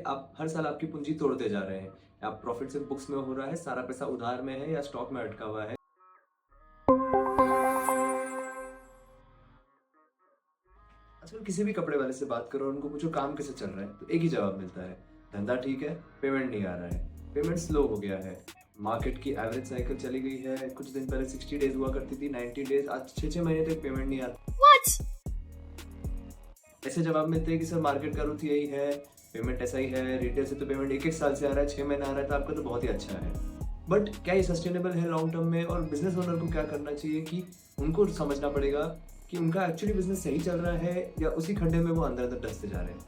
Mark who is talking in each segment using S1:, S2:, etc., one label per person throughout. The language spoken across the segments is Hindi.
S1: आप हर साल आपकी पूंजी तोड़ते जा रहे हैं। आप प्रॉफिट सिर्फ बुक्स में हो रहा है, सारा पैसा उधार में है या स्टॉक में अटका हुआ है। आजकल किसी भी कपड़े वाले से बात करो और उनको पूछो काम कैसे चल रहा है, तो एक ही जवाब मिलता है, धंधा ठीक है, पेमेंट नहीं आ रहा है, पेमेंट स्लो हो गया है। मार्केट की एवरेज साइकिल चली गई है, कुछ दिन पहले 60 डेज हुआ करती थी, 90 डेज, आज 6-6 महीने तक पेमेंट नहीं आता।
S2: What?
S1: ऐसे जवाब मिलते हैं कि सर मार्केट का रुख यही है, पेमेंट ऐसा ही है, रिटेल से तो पेमेंट एक एक साल से आ रहा है, 6 महीने आ रहा है, तो आपका तो बहुत ही अच्छा है। बट क्या ये सस्टेनेबल है लॉन्ग टर्म में? और बिजनेस ओनर को क्या करना चाहिए कि उनको समझना पड़ेगा कि उनका एक्चुअली बिजनेस सही चल रहा है या उसी खड्डे में वो अंदर अंदर धंसते जा रहे हैं।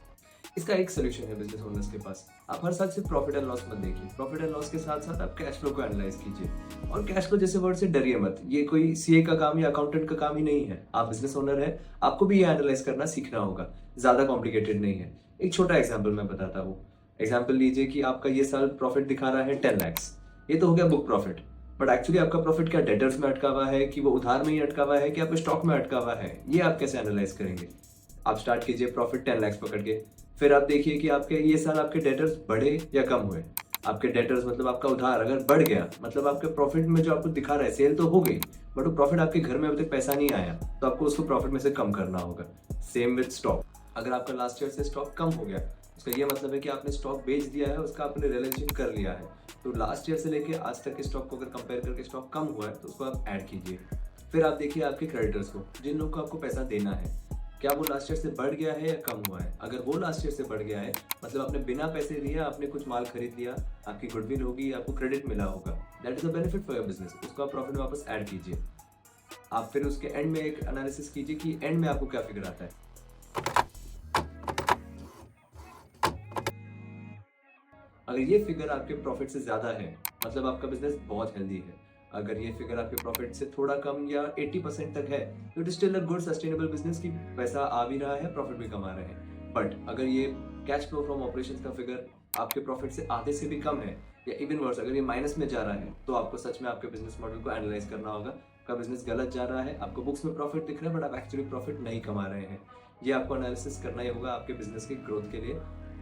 S1: इसका एक सोल्यूशन है बिजनेस ओनर्स के पास। आप हर साल सिर्फ प्रॉफिट एंड लॉस मत देखिए, प्रॉफिट एंड लॉस के साथ साथ आप कैश फ्लो को एनालाइज कीजिए। और कैश फ्लो जैसे वर्ड से डरिए मत, ये कोई सीए का काम या अकाउंटेंट का काम ही नहीं है। आप बिजनेस ओनर है, आपको भी ये एनालाइज करना सीखना होगा, ज्यादा कॉम्प्लिकेटेड नहीं है। एक छोटा एग्जाम्पल मैं बताता हूँ। एग्जाम्पल लीजिए कि आपका ये साल प्रॉफिट दिखा रहा है 10 lakhs। ये तो हो गया बुक प्रॉफिट, बट एक्चुअली आपका प्रॉफिट क्या डेटर्स में अटका हुआ है, कि वो उधार में ही अटका हुआ है, कि आपके स्टॉक में अटका हुआ है, ये आप कैसे एनालाइज करेंगे? आप स्टार्ट कीजिए प्रॉफिट 10 lakhs पकड़ के, फिर आप देखिए कि आपके ये साल आपके डेटर्स बढ़े या कम हुए। आपके डेटर्स मतलब आपका उधार अगर बढ़ गया, मतलब आपके प्रॉफिट में जो आपको दिखा रहा है, सेल तो हो गई बट वो प्रॉफिट आपके घर में अभी तक पैसा नहीं आया, तो आपको उसको प्रॉफिट में से कम करना होगा। सेम विद स्टॉक, अगर आपका लास्ट ईयर से स्टॉक कम हो गया, उसका ये मतलब है कि आपने स्टॉक बेच दिया है, उसका आपने रियलाइजेशन कर लिया है। तो लास्ट ईयर से लेके आज तक के स्टॉक को अगर कंपेयर करके स्टॉक कम हुआ है तो उसको आप ऐड कीजिए। फिर आप देखिए आपके क्रेडिटर्स को, जिन लोगों को आपको पैसा देना है, क्या वो लास्ट ईयर से बढ़ गया है या कम हुआ है? अगर वो लास्ट ईयर से बढ़ गया है, मतलब आपने बिना पैसे दिए आपने कुछ माल खरीद लिया, आपकी गुडविल होगी, आपको क्रेडिट मिला होगा, that is a benefit for your business, उसको आप प्रॉफिट में वापस ऐड कीजिए। आप फिर उसके एंड में एक एनालिसिस कीजिए कि एंड में आपको क्या फिगर आता है। अगर ये फिगर आपके प्रॉफिट से ज्यादा है, मतलब आपका बिजनेस बहुत हेल्दी है। अगर ये फिगर आपके प्रॉफिट से थोड़ा कम या 80% तक है, तो it is still a good sustainable business की पैसा आ भी रहा है, प्रॉफिट भी कमा रहे हैं। बट अगर ये कैश फ्लो फ्रॉम ऑपरेशंस का फिगर आपके प्रॉफिट से आधे से भी कम है, या इवन वर्स अगर ये माइनस में जा रहा है, तो आपको सच में आपके बिजनेस मॉडल को एनालाइज करना होगा। आपका बिजनेस गलत जा रहा है, आपको बुक्स में प्रॉफिट दिख रहा है बट आप एक्चुअली प्रॉफिट नहीं कमा रहे हैं। ये आपको एनालिसिस करना ही होगा आपके बिजनेस के ग्रोथ के लिए।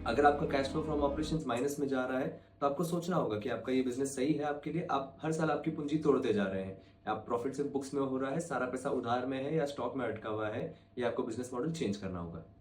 S1: अगर आपका cash flow from operations minus में जा रहा है, तो आपको सोचना होगा कि आपका ये बिजनेस सही है आपके लिए। आप हर साल आपकी पूंजी तोड़ते जा रहे हैं। आप प्रॉफिट सिर्फ बुक्स में हो रहा है, सारा पैसा उधार में है या स्टॉक में अटका हुआ है, या आपको बिजनेस मॉडल चेंज करना होगा।